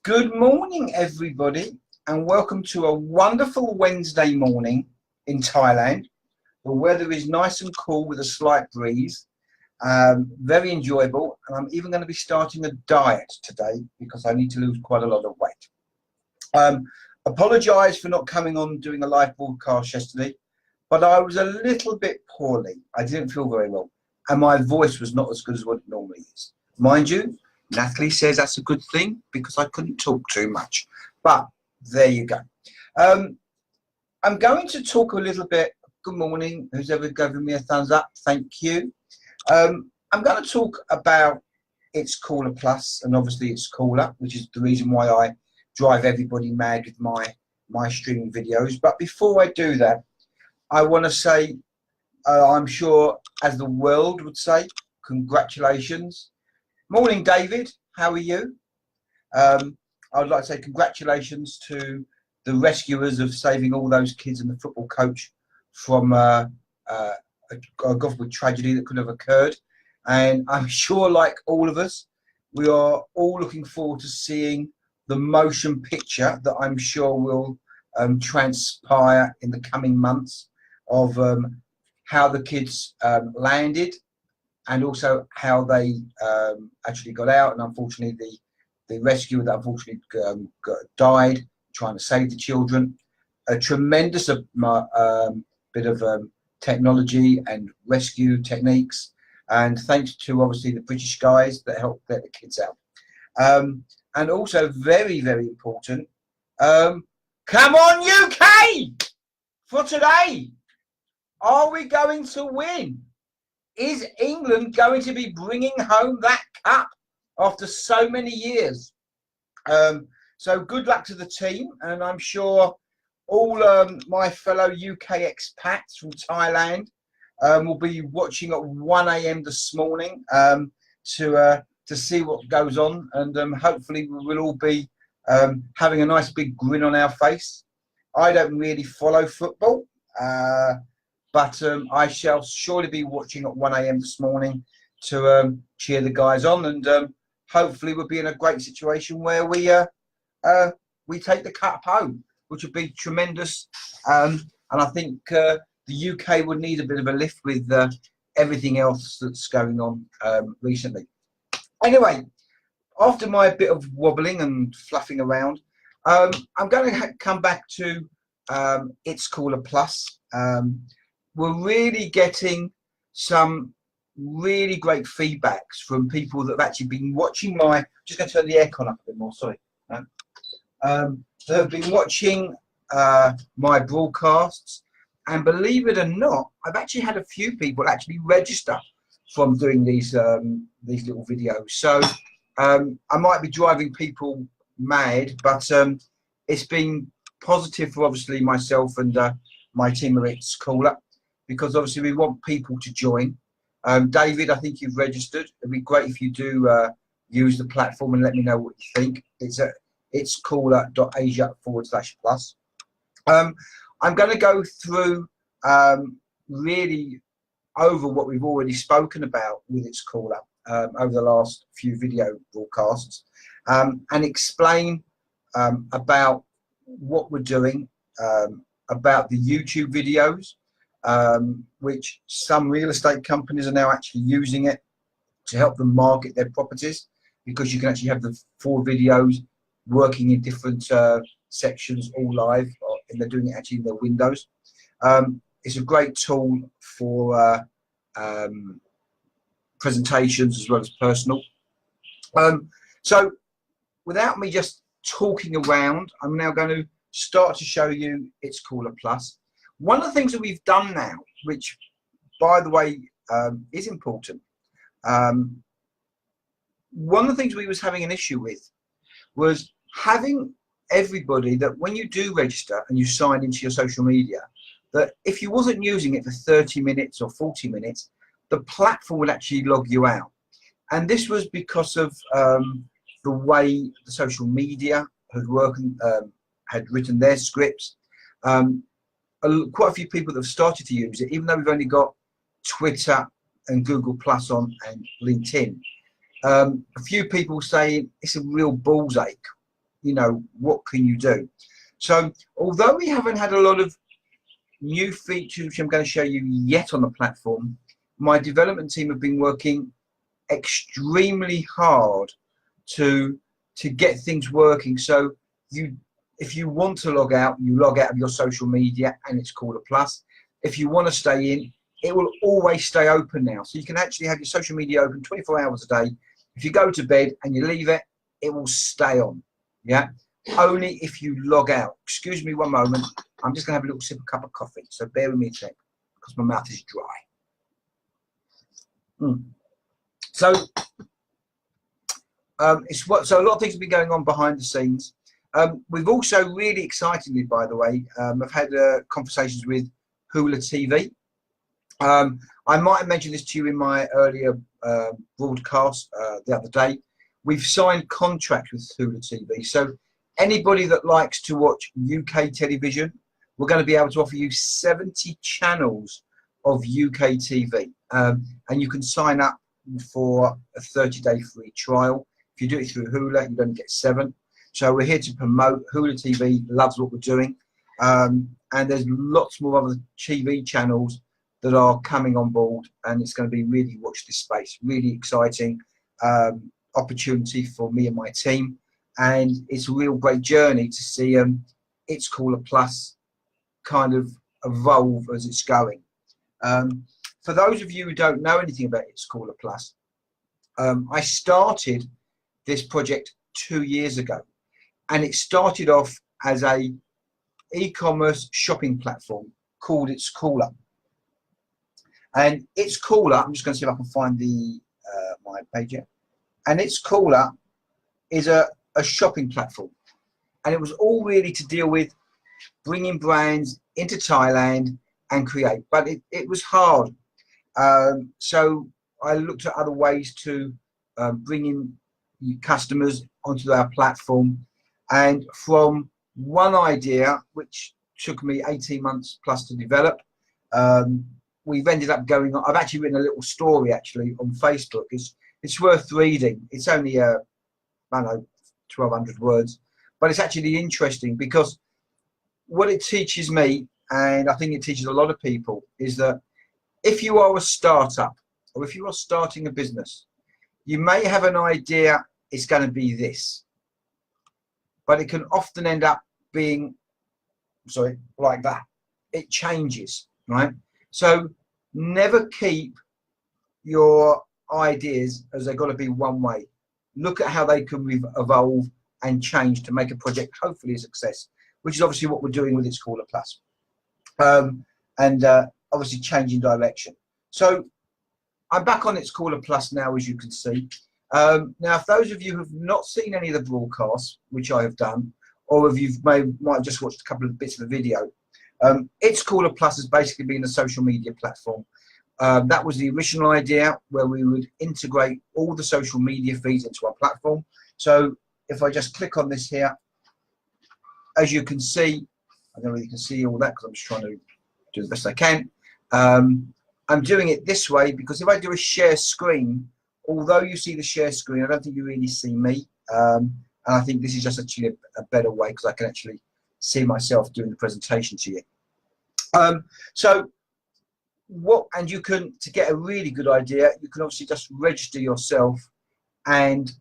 Good morning, everybody, and welcome to a wonderful Wednesday morning in Thailand. The weather is nice and cool with a slight breeze, very enjoyable, and I'm even going to be starting a diet today because I need to lose quite a lot of weight. Apologise for not coming on doing a live broadcast yesterday, but I was a little bit poorly. I didn't feel very well, and my voice was not as good as what it normally is. Mind you, Natalie says that's a good thing because I couldn't talk too much, but there you go. I'm going to talk a little bit. Good morning, who's ever given me a thumbs up, thank you. I'm going to talk about It's Cooler Plus, and obviously It's Cooler, which is the reason why I drive everybody mad with my streaming videos. But before I do that, I want to say, I'm sure as the world would say, congratulations. Morning, David. How are you? I would like to say congratulations to the rescuers of saving all those kids and the football coach from a Gothwood tragedy that could have occurred. And I'm sure, like all of us, we are all looking forward to seeing the motion picture that I'm sure will transpire in the coming months of how the kids landed, and also how they actually got out. And unfortunately, the rescuer that unfortunately died trying to save the children. A tremendous bit of technology and rescue techniques, and thanks to obviously the British guys that helped get the kids out. And also very, very important, come on UK for today. Are we going to win? Is England going to be bringing home that cup after so many years? So good luck to the team, and I'm sure all my fellow UK expats from Thailand will be watching at 1 a.m. this morning to see what goes on, and hopefully we will all be having a nice big grin on our face. I don't really follow football, but I shall surely be watching at 1 a.m. this morning to cheer the guys on, and hopefully we'll be in a great situation where we take the cup home, which would be tremendous. And I think the UK would need a bit of a lift with everything else that's going on recently. Anyway, after my bit of wobbling and fluffing around, I'm going to come back to It's Cooler Plus. We're really getting some really great feedbacks from people that have actually been watching my, just going to turn the aircon up a bit more, sorry. That have been watching my broadcasts, and believe it or not, I've actually had a few people actually register from doing these little videos. So I might be driving people mad, but it's been positive for obviously myself and my team of It's Cooler, because obviously we want people to join. David, I think you've registered. It'd be great if you do use the platform and let me know what you think. It's at itscooler.asia/plus. I'm going to go through really over what we've already spoken about with It's Cooler over the last few video broadcasts, and explain about what we're doing, about the YouTube videos, which some real estate companies are now actually using it to help them market their properties, because you can actually have the 4 videos working in different sections all live, and they're doing it actually in their windows. It's a great tool for presentations as well as personal. So without me just talking around, I'm now going to start to show you It's Cooler Plus. One of the things that we've done now, which by the way is important, one of the things we was having an issue with was having everybody that when you do register and you sign into your social media, that if you wasn't using it for 30 minutes or 40 minutes, the platform would actually log you out. And this was because of the way the social media had written their scripts. Quite a few people that have started to use it, even though we've only got Twitter and Google Plus on and LinkedIn. A few people saying it's a real balls ache you know, what can you do? So although we haven't had a lot of new features, which I'm going to show you yet on the platform, my development team have been working extremely hard to get things working. So if you want to log out, you log out of your social media and it's called a plus. If you want to stay in, it will always stay open now. So you can actually have your social media open 24 hours a day. If you go to bed and you leave it, it will stay on. Yeah, only if you log out. Excuse me one moment. I'm just gonna have a little sip of cup of coffee. So bear with me a sec because my mouth is dry. So so a lot of things have been going on behind the scenes. We've also really excitedly, by the way, I've had conversations with Hula TV. I might have mentioned this to you in my earlier broadcast the other day. We've signed contracts with Hula TV. So anybody that likes to watch UK television, we're going to be able to offer you 70 channels of UK TV. And you can sign up for a 30-day free trial. If you do it through Hula, you don't get 7. So we're here to promote. Hula TV loves what we're doing. And there's lots more other TV channels that are coming on board, and it's going to be really, watch this space, really exciting opportunity for me and my team. And it's a real great journey to see It's Cooler Plus kind of evolve as it's going. For those of you who don't know anything about It's Cooler Plus, I started this project 2 years ago, and it started off as a e-commerce shopping platform called It's Cooler. And It's Cooler, I'm just going to see if I can find the my page here. And It's Cooler is a shopping platform, and it was all really to deal with bringing brands into Thailand and create, but it was hard. So I looked at other ways to bring in customers onto our platform, and from one idea, which took me 18 months plus to develop, we've ended up going on. I've actually written a little story actually on Facebook. It's worth reading. It's only I don't know, 1,200 words, but it's actually interesting because what it teaches me, and I think it teaches a lot of people, is that if you are a startup or if you are starting a business, you may have an idea it's going to be this, but it can often end up being, sorry, like that. It changes, right? So never keep your ideas as they've got to be one way. Look at how they can evolve and change to make a project hopefully a success, which is obviously what we're doing with It's Cooler Plus. Obviously changing direction. So I'm back on It's Cooler Plus now, as you can see. Now, if those of you who have not seen any of the broadcasts, which I have done, or if you might have just watched a couple of bits of the video, It's Cooler Plus has basically been a social media platform. That was the original idea, where we would integrate all the social media feeds into our platform. So if I just click on this here, as you can see, I don't really can see all that because I'm just trying to do the best I can. I'm doing it this way because if I do a share screen, although you see the share screen, I don't think you really see me. And I think this is just actually a better way because I can actually see myself doing the presentation to you. And you can, to get a really good idea, you can obviously just register yourself and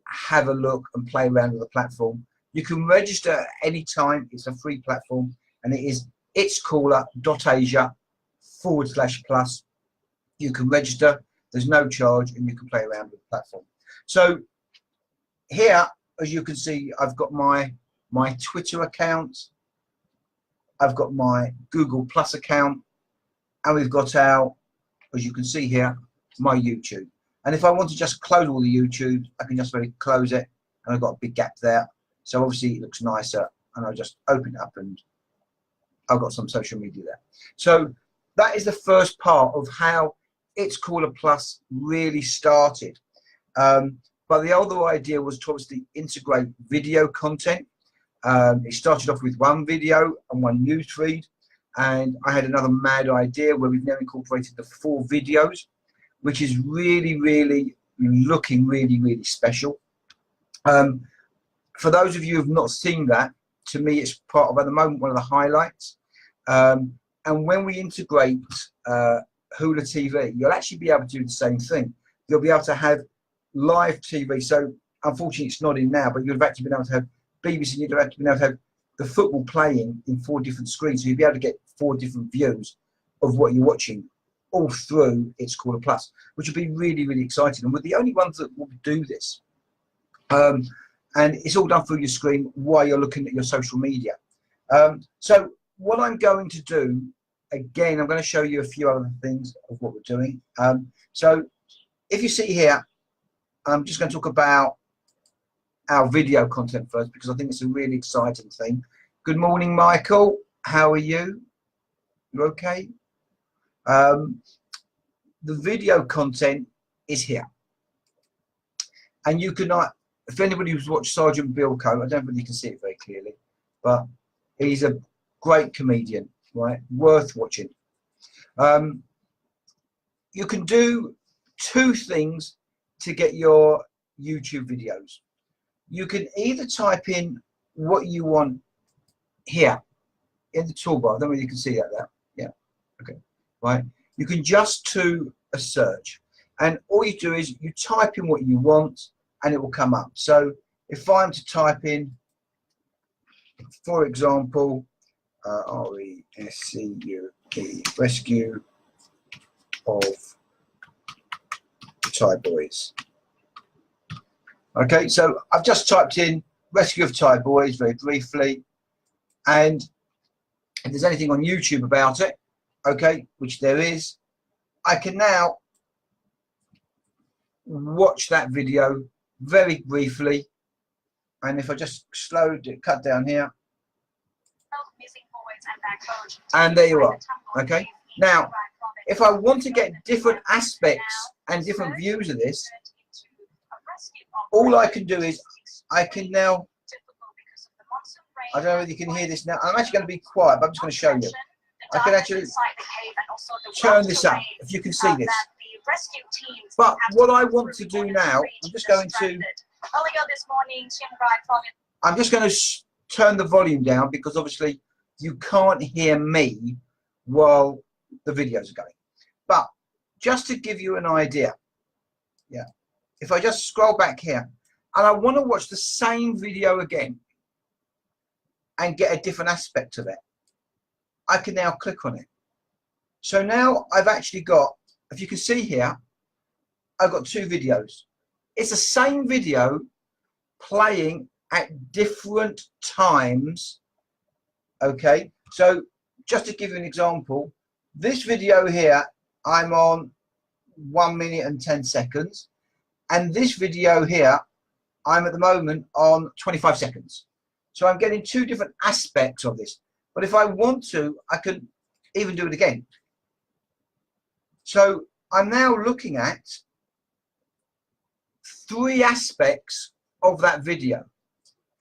have a look and play around with the platform. You can register at any time. It's a free platform, and it is itscooler.asia/plus. You can register. There's no charge, and you can play around with the platform. So here, as you can see, I've got my Twitter account. I've got my Google Plus account, and we've got our, as you can see here, my YouTube. And if I want to just close all the YouTube, I can just very close it, and I've got a big gap there. So obviously it looks nicer, and I'll just open it up, and I've got some social media there. So that is the first part of how It's Cooler Plus really started. But the other idea was to obviously integrate video content. It started off with one video and one news feed, and I had another mad idea where we've now incorporated the 4 videos, which is really, really looking really, really special. for those of you who have not seen that, to me it's part of, at the moment, one of the highlights. And when we integrate Hula TV, you'll actually be able to do the same thing. You'll be able to have live TV. So unfortunately it's not in now, but you'll have actually been able to have BBC, you'd have actually been able to have the football playing in 4 different screens. So you'll be able to get 4 different views of what you're watching all through It's Caller Plus, which will be really, really exciting. And we're the only ones that will do this. And it's all done through your screen while you're looking at your social media. So what I'm going to do, again, I'm going to show you a few other things of what we're doing. So if you see here, I'm just going to talk about our video content first, because I think it's a really exciting thing. Good morning, Michael. How are you? You okay? The video content is here. And you cannot, if anybody who's watched Sergeant Bilko, I don't think you can see it very clearly, but he's a great comedian, right? Worth watching. You can do 2 things to get your YouTube videos. You can either type in what you want here in the toolbar. I don't know if you can see that there. Yeah, okay, right. You can just do a search, and all you do is you type in what you want and it will come up. So if I'm to type in, for example, RESCUE, rescue of Thai boys. Okay, so I've just typed in rescue of Thai boys very briefly, and if there's anything on YouTube about it, okay, which there is, I can now watch that video very briefly. And if I just cut down here, and there you are. Okay, now if I want to get different aspects and different views of this, all I can do is I can now, I don't know whether you can hear this now, I'm actually going to be quiet, but I'm just going to show you. I can actually turn this up, if you can see this. But what I want to do now, I'm just going to turn the volume down, because obviously you can't hear me while the videos are going. But just to give you an idea, yeah, if I just scroll back here and I want to watch the same video again and get a different aspect of it, I can now click on it. So now I've actually got, if you can see here, I've got 2 videos. It's the same video playing at different times. Okay, so just to give you an example, this video here, I'm on 1 minute and 10 seconds. And this video here, I'm at the moment on 25 seconds. So I'm getting 2 different aspects of this. But if I want to, I can even do it again. So I'm now looking at 3 aspects of that video.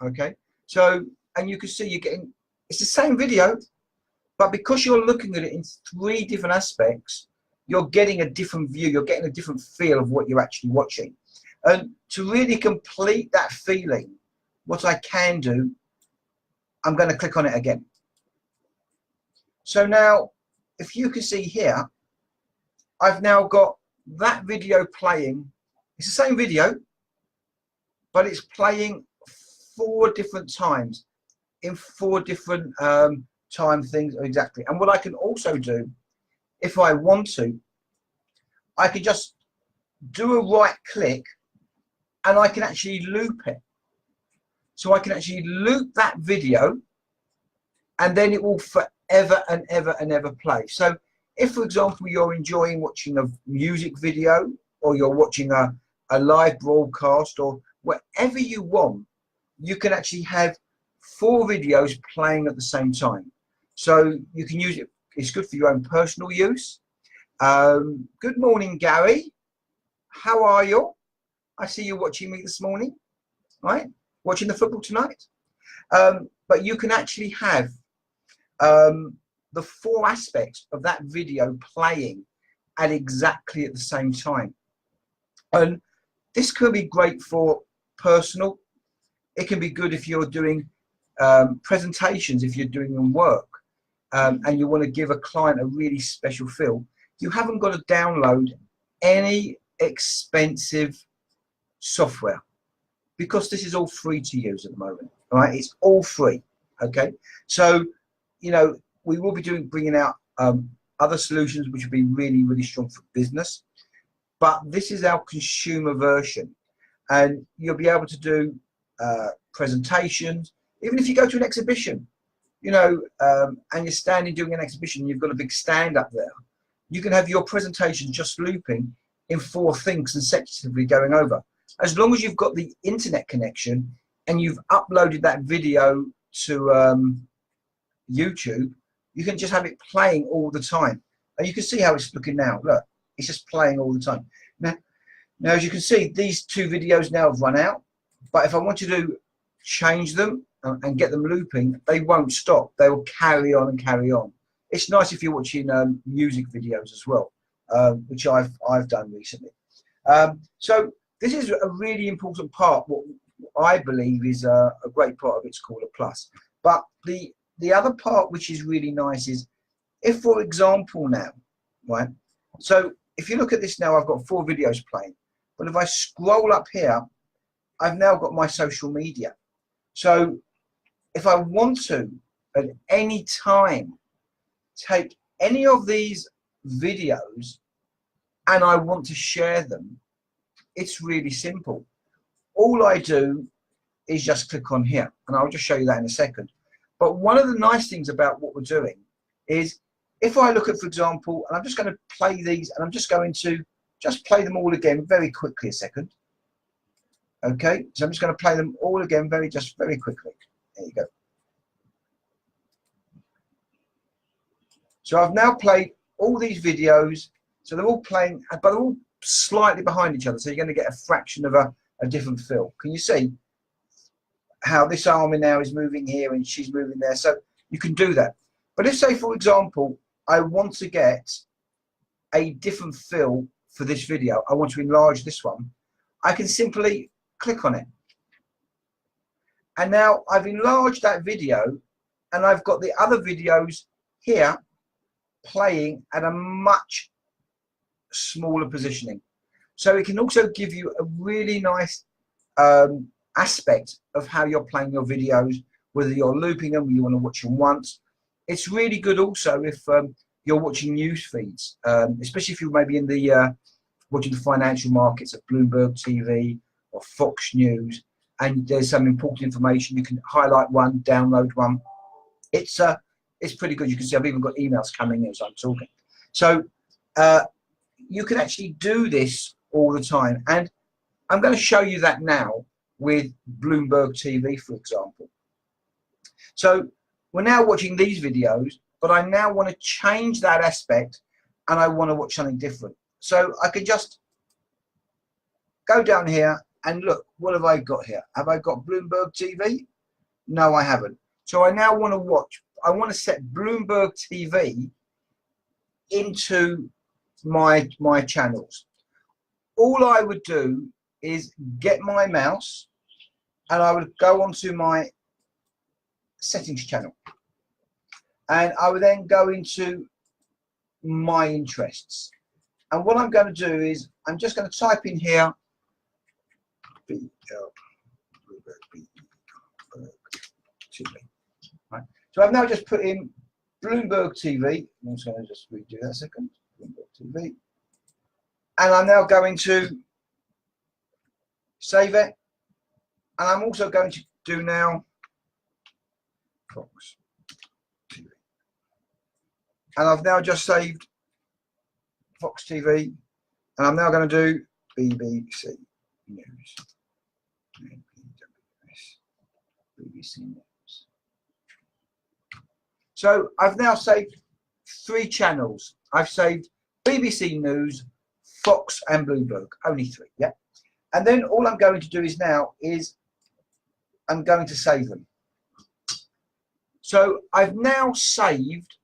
Okay, so, and you can see you're getting, it's the same video, but because you're looking at it in 3 different aspects, you're getting a different view, you're getting a different feel of what you're actually watching. And to really complete that feeling, what I can do, I'm going to click on it again. So now, if you can see here, I've now got that video playing. It's the same video, but it's playing 4 different times in 4 different time things exactly. And what I can also do, if I want to, I can just do a right click and I can actually loop it. So I can actually loop that video, and then it will forever and ever and ever play. So if, for example, you're enjoying watching a music video, or you're watching a live broadcast, or whatever you want, you can actually have 4 videos playing at the same time. So you can use it, it's good for your own personal use. Good morning, Gary. How are you? I see you watching me this morning, right? Watching the football tonight. But you can actually have the 4 aspects of that video playing at exactly at the same time. And this could be great for personal, It can be good if you're doing presentations, if you're doing work, and you want to give a client a really special feel. You haven't got to download any expensive software, because this is all free to use at the moment. All right, it's all free. Okay, so you know, we will be bringing out other solutions which will be really, really strong for business, but this is our consumer version, and you'll be able to do presentations. Even if you go to an exhibition, you know, and you're standing doing an exhibition, you've got a big stand up there, you can have your presentation just looping in 4 things consecutively going over. As long as you've got the internet connection and you've uploaded that video to YouTube, you can just have it playing all the time. And you can see how it's looking now. Look, it's just playing all the time. Now as you can see, these 2 videos now have run out, but if I want you to change them and get them looping, they won't stop. They will carry on and carry on. It's nice if you're watching music videos as well, which I've done recently. So this is a really important part. What I believe is a great part of it's called a plus. But the other part which is really nice is, if for example now, right? So if you look at this now, I've got 4 videos playing. But if I scroll up here, I've now got my social media. So if I want to, at any time, take any of these videos and I want to share them, it's really simple. All I do is just click on here, and I'll just show you that in a second. But one of the nice things about what we're doing is, if I look at, for example, and I'm just going to play these, and I'm just going to just play them all again very quickly a second. Okay, so I'm just going to play them all again very quickly. There you go. So I've now played all these videos. So they're all playing, but they're all slightly behind each other. So you're going to get a fraction of a different feel. Can you see how this army now is moving here and she's moving there? So you can do that. But if, say, for example, I want to get a different feel for this video, I want to enlarge this one, I can simply click on it. And now I've enlarged that video, and I've got the other videos here playing at a much smaller positioning. So it can also give you a really nice aspect of how you're playing your videos, whether you're looping them, you want to watch them once. It's really good also if you're watching news feeds, especially if you're maybe in the watching the financial markets at Bloomberg TV or Fox News, and there's some important information. You can highlight one, download one. It's pretty good. You can see I've even got emails coming in as I'm talking. So you can actually do this all the time, and I'm going to show you that now with Bloomberg TV, for example. So we're now watching these videos, but I now want to change that aspect, and I want to watch something different. So I can just go down here and look, what have I got here? Have I got Bloomberg TV? No, I haven't. So I now want to watch, I want to set Bloomberg TV into my channels. All I would do is get my mouse and I would go onto my settings channel, and I would then go into my interests. And what I'm going to do is I'm just going to type in here Bloomberg TV. Right. So I've now just put in Bloomberg TV. I'm just going to just redo that a second. Bloomberg TV. And I'm now going to save it. And I'm also going to do now Fox TV. And I've now just saved Fox TV. And I'm now going to do BBC News. BBC News. So I've now saved 3 channels. I've saved BBC News, Fox and Bloomberg, only 3, yeah? And then all I'm going to do is now is I'm going to save them. So I've now saved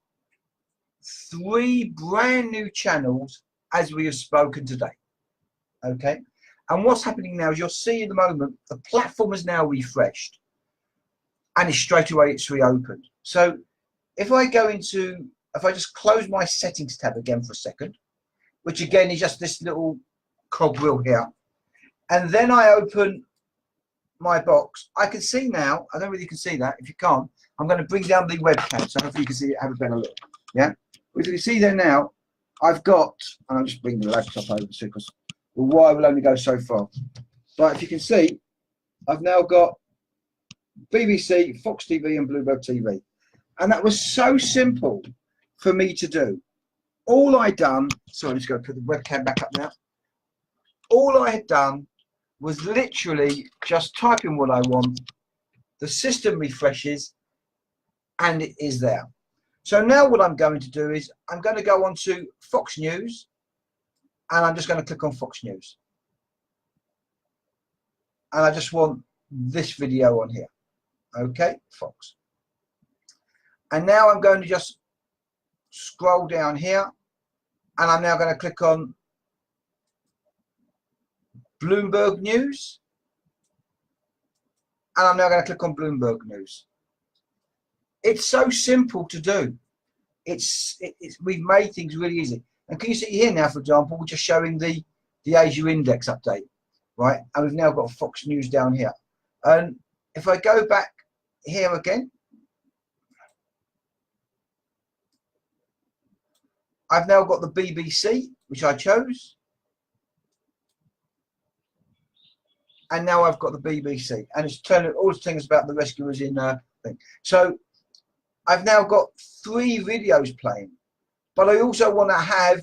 3 brand new channels as we have spoken today, okay? And what's happening now is you'll see in the moment, the platform is now refreshed and straight away it's reopened. So if I just close my settings tab again for a second, which again is just this little cogwheel here, and then I open my box, I can see now, I don't really can see that. If you can't, I'm going to bring down the webcam so hopefully you can see it, have a better look. Yeah, if you can see there now, I've got, and I'll just bring the laptop over to because the wire will only go so far. But if you can see, I've now got BBC, Fox TV and Bloomberg TV. And that was so simple for me to do. All I done, sorry, I'm just going to put the webcam back up now. All I had done was literally just type in what I want. The system refreshes and it is there. So now what I'm going to do is I'm going to go on to Fox News and I'm just going to click on Fox News. And I just want this video on here. Okay, Fox. And now I'm going to just scroll down here and I'm now going to click on Bloomberg News. And I'm now going to click on Bloomberg News. It's so simple to do. We've made things really easy. And can you see here now, for example, we're just showing the Asia Index update, right? And we've now got Fox News down here. And if I go back here again, I've now got the BBC, which I chose. And now I've got the BBC. And it's telling all the things about the rescuers in thing. So I've now got 3 videos playing. But I also want to have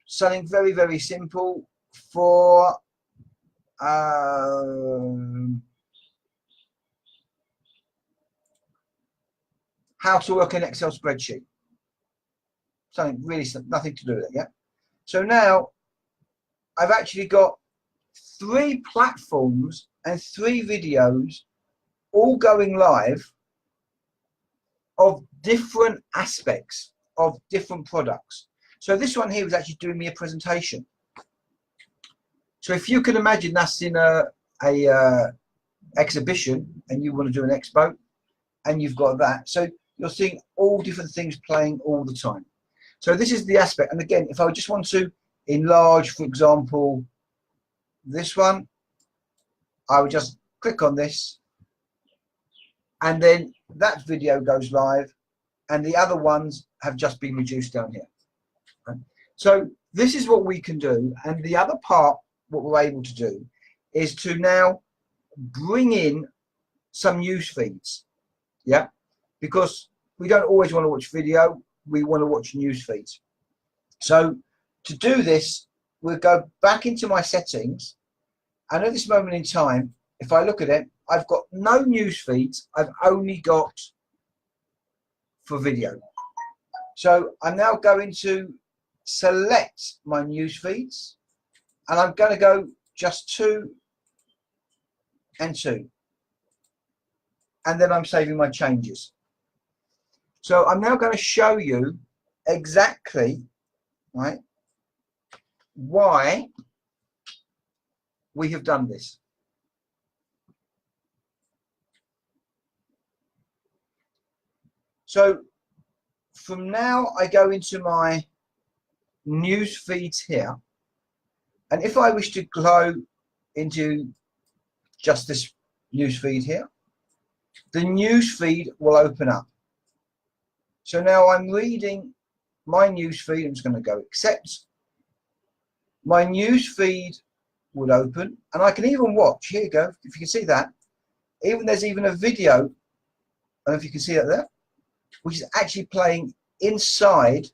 something very, very simple for how to work an Excel spreadsheet. Something really, nothing to do with it, yeah? So now I've actually got 3 platforms and 3 videos all going live of different aspects of different products. So this one here is actually doing me a presentation. So if you can imagine that's in a exhibition and you want to do an expo and you've got that. So you're seeing all different things playing all the time. So this is the aspect. And again, if I just want to enlarge, for example, this one, I would just click on this and then that video goes live and the other ones have just been reduced down here. Right? So this is what we can do. And the other part, what we're able to do is to now bring in some news feeds. Yeah, because we don't always want to watch video, we want to watch news feeds. So to do this, we'll go back into my settings, and at this moment in time, if I look at it, I've got no news feeds, I've only got for video. So I'm now going to select my news feeds, and I'm going to go just 2 and 2. And then I'm saving my changes. So I'm now going to show you exactly, right, why we have done this. So from now I go into my news feeds here, and if I wish to go into just this news feed here, the news feed will open up. So now I'm reading my news feed. I'm just going to go accept. My news feed would open, and I can even watch. Here you go. If you can see that, there's even a video. I don't know if you can see that there, which is actually playing inside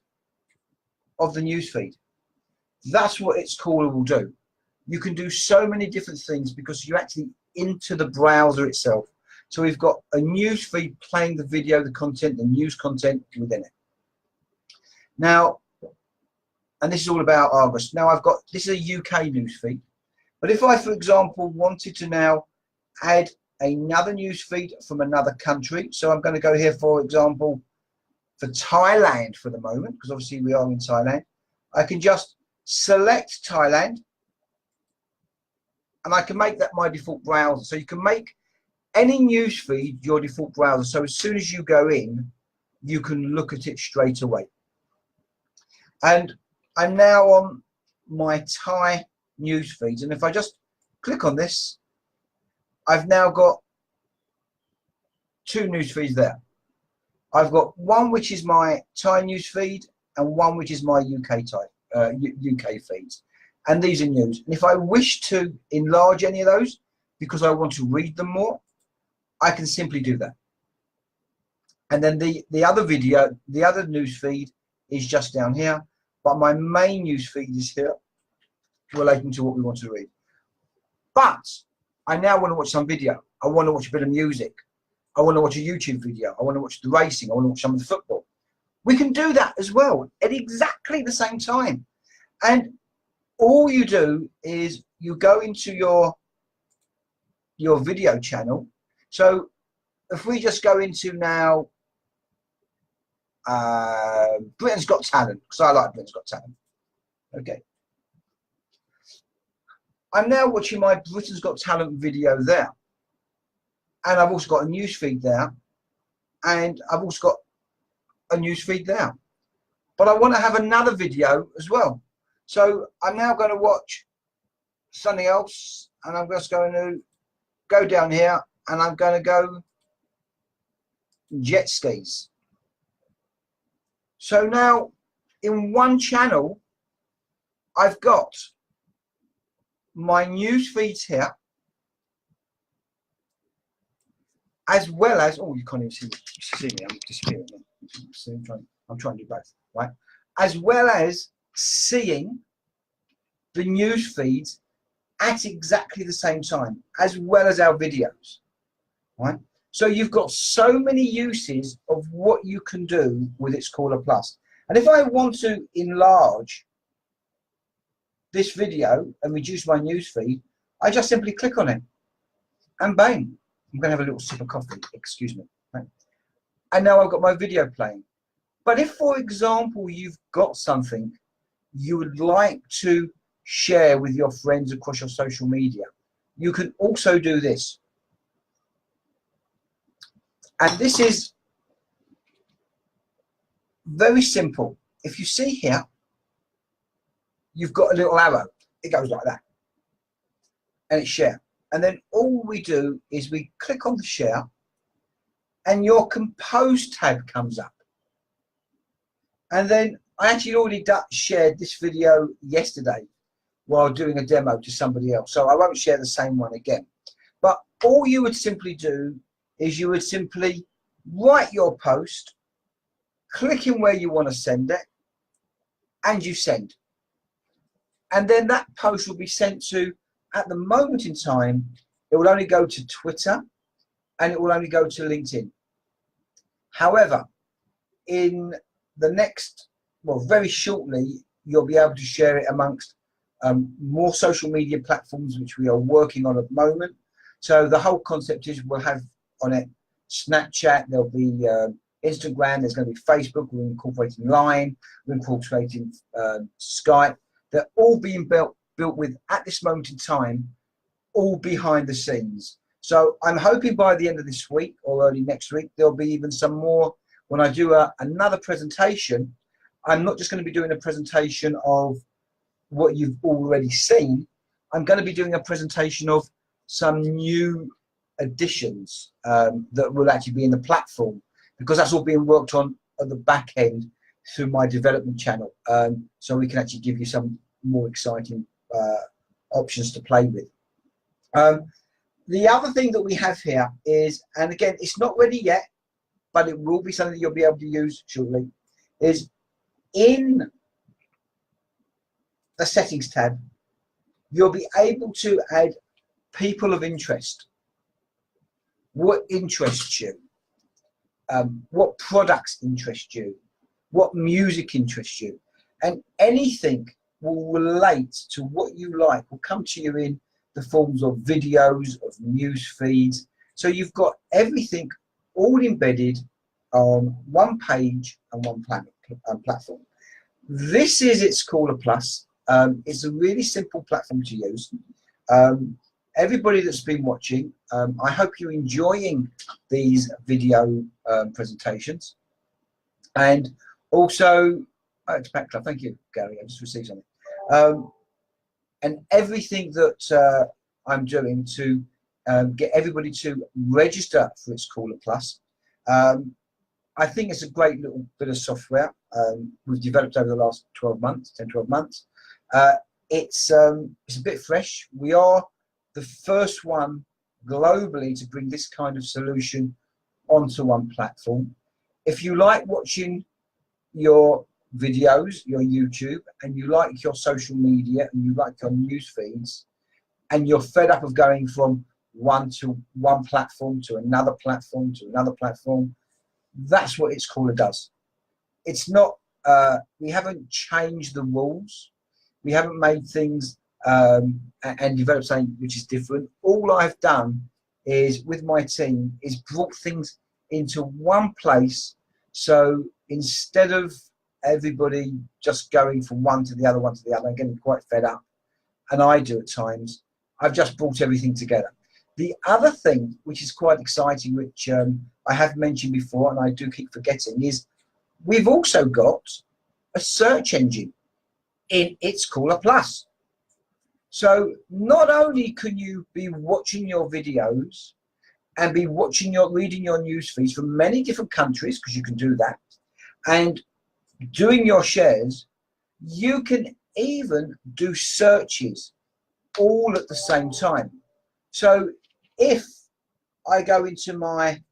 of the news feed. That's what its caller will do. You can do so many different things because you're actually into the browser itself. So we've got a news feed playing the video, the content, the news content within it. Now, and this is all about Argos. Now I've got, this is a UK news feed. But if I, for example, wanted to now add another news feed from another country, so I'm going to go here, for example, for Thailand for the moment, because obviously we are in Thailand, I can just select Thailand, and I can make that my default browser. So you can make any news feed your default browser. So as soon as you go in, you can look at it straight away. And I'm now on my Thai news feeds, and if I just click on this, I've now got two news feeds there. I've got one which is my Thai news feed and one which is my UK feeds, and these are news. And if I wish to enlarge any of those because I want to read them more, I can simply do that. And then the other news feed is just down here, but my main news feed is here, relating to what we want to read. But I now want to watch some video. I want to watch a bit of music. I want to watch a YouTube video. I want to watch the racing. I want to watch some of the football. We can do that as well at exactly the same time. And all you do is you go into your video channel. So if we just go into now Britain's Got Talent, because I like Britain's Got Talent. Okay. I'm now watching my Britain's Got Talent video there. And I've also got a news feed there. And I've also got a news feed there. But I want to have another video as well. So I'm now going to watch something else. And I'm just going to go down here. And I'm going to go jet skis. So now in one channel, I've got my news feeds here, as well as, oh, you can't even see me, I'm disappearing. I'm trying to do both, right? As well as seeing the news feeds at exactly the same time, as well as our videos, right? So you've got so many uses of what you can do with its Caller Plus. And if I want to enlarge this video and reduce my news feed, I just simply click on it and bang. I'm going to have a little sip of coffee, excuse me. Right? And now I've got my video playing. But if, for example, you've got something you would like to share with your friends across your social media, you can also do this. And this is very simple. If you see here, you've got a little arrow. It goes like that. And it's share. And then all we do is we click on the share and your compose tab comes up. And then I actually already shared this video yesterday while doing a demo to somebody else. So I won't share the same one again. But all you would simply do is you would simply write your post, click in where you want to send it, and you send. And then that post will be sent to, at the moment in time, it will only go to Twitter and it will only go to LinkedIn. However, in the next, well, very shortly, you'll be able to share it amongst more social media platforms, which we are working on at the moment. So the whole concept is we'll have on it Snapchat, there'll be Instagram, there's going to be Facebook, we're incorporating Line, we're incorporating Skype. They're all being built with, at this moment in time, all behind the scenes. So I'm hoping by the end of this week or early next week, there'll be even some more. When I do another presentation, I'm not just going to be doing a presentation of what you've already seen. I'm going to be doing a presentation of some new additions that will actually be in the platform, because that's all being worked on at the back end through my development channel. So we can actually give you some more exciting options to play with. The other thing that we have here is, and again, it's not ready yet, but it will be something that you'll be able to use shortly, is in the settings tab, you'll be able to add people of interest. What interests you? What products interest you? What music interests you? And anything will relate to what you like will come to you in the forms of videos, of news feeds. So you've got everything all embedded on one page and one platform. This is its Caller Plus. It's a really simple platform to use. everybody that's been watching, I hope you're enjoying these video presentations. And also, it's Pat Club. Thank you, Gary. I just received something. And everything that I'm doing to get everybody to register for its Caller Plus. I think it's a great little bit of software we've developed over the last 12 months, 10, 12 months. It's a bit fresh. We are the first one globally to bring this kind of solution onto one platform. If you like watching your videos, your YouTube, and you like your social media, and you like your news feeds, and you're fed up of going from one platform to another platform to another platform, that's what It's Caller does. It's not, we haven't changed the rules. We haven't made things and developed something which is different. All I've done is, with my team, is brought things into one place. So instead of everybody just going from one to the other, and getting quite fed up, and I do at times, I've just brought everything together. The other thing, which is quite exciting, which I have mentioned before, and I do keep forgetting, is we've also got a search engine in It's Caller Plus. So not only can you be watching your videos and be reading your news feeds from many different countries, because you can do that, and doing your shares, you can even do searches all at the same time. So if I go into my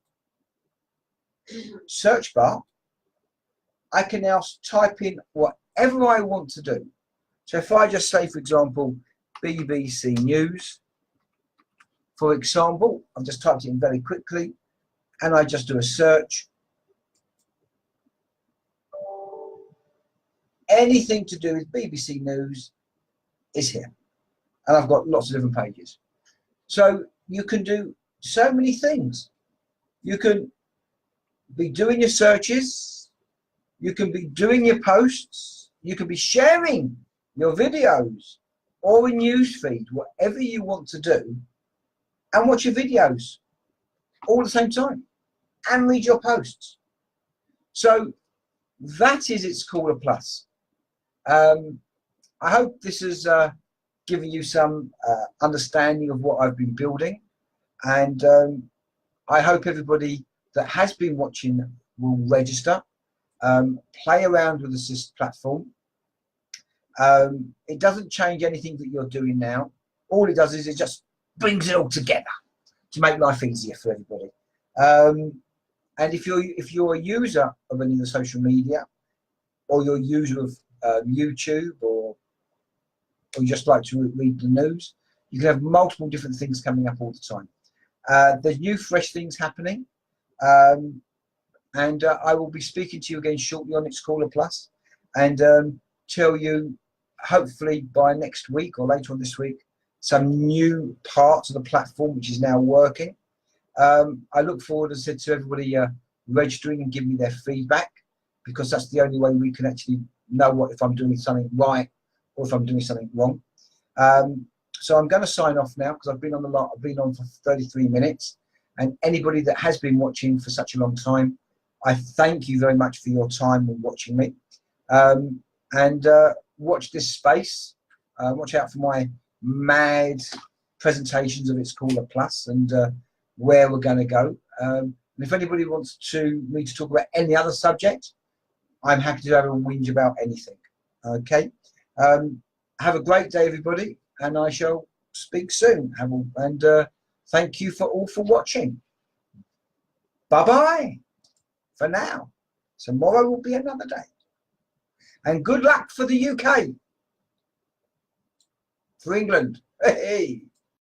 search bar, I can now type in whatever I want to do. So if I just say, for example, BBC News, for example, I've just typed it in very quickly, and I just do a search. Anything to do with BBC News is here, and I've got lots of different pages. So you can do so many things. You can be doing your searches, you can be doing your posts, you can be sharing your videos or a news feed, whatever you want to do, and watch your videos all at the same time and read your posts. So that is It's Caller Plus. I hope this has given you some understanding of what I've been building, and I hope everybody that has been watching will register, play around with this platform. It doesn't change anything that you're doing now. All it does is it just brings it all together to make life easier for everybody. And if you're a user of any of the social media, or you're a user of YouTube, or you just like to read the news, you can have multiple different things coming up all the time. There's new fresh things happening, and I will be speaking to you again shortly on It's Caller Plus, and tell you, hopefully by next week or later on this week, some new parts of the platform which is now working. I look forward, as I said, to everybody registering and giving me their feedback, because that's the only way we can actually know if I'm doing something right or if I'm doing something wrong. So I'm going to sign off now, because I've been on for 33 minutes, and anybody that has been watching for such a long time, I thank you very much for your time and watching me. And watch this space. Watch out for my mad presentations of It's Caller Plus and where we're going to go. And if anybody wants me to talk about any other subject, I'm happy to have a whinge about anything. Okay. Have a great day, everybody, and I shall speak soon. And thank you all for watching. Bye-bye for now. Tomorrow will be another day. And good luck for the UK. For England. Hey.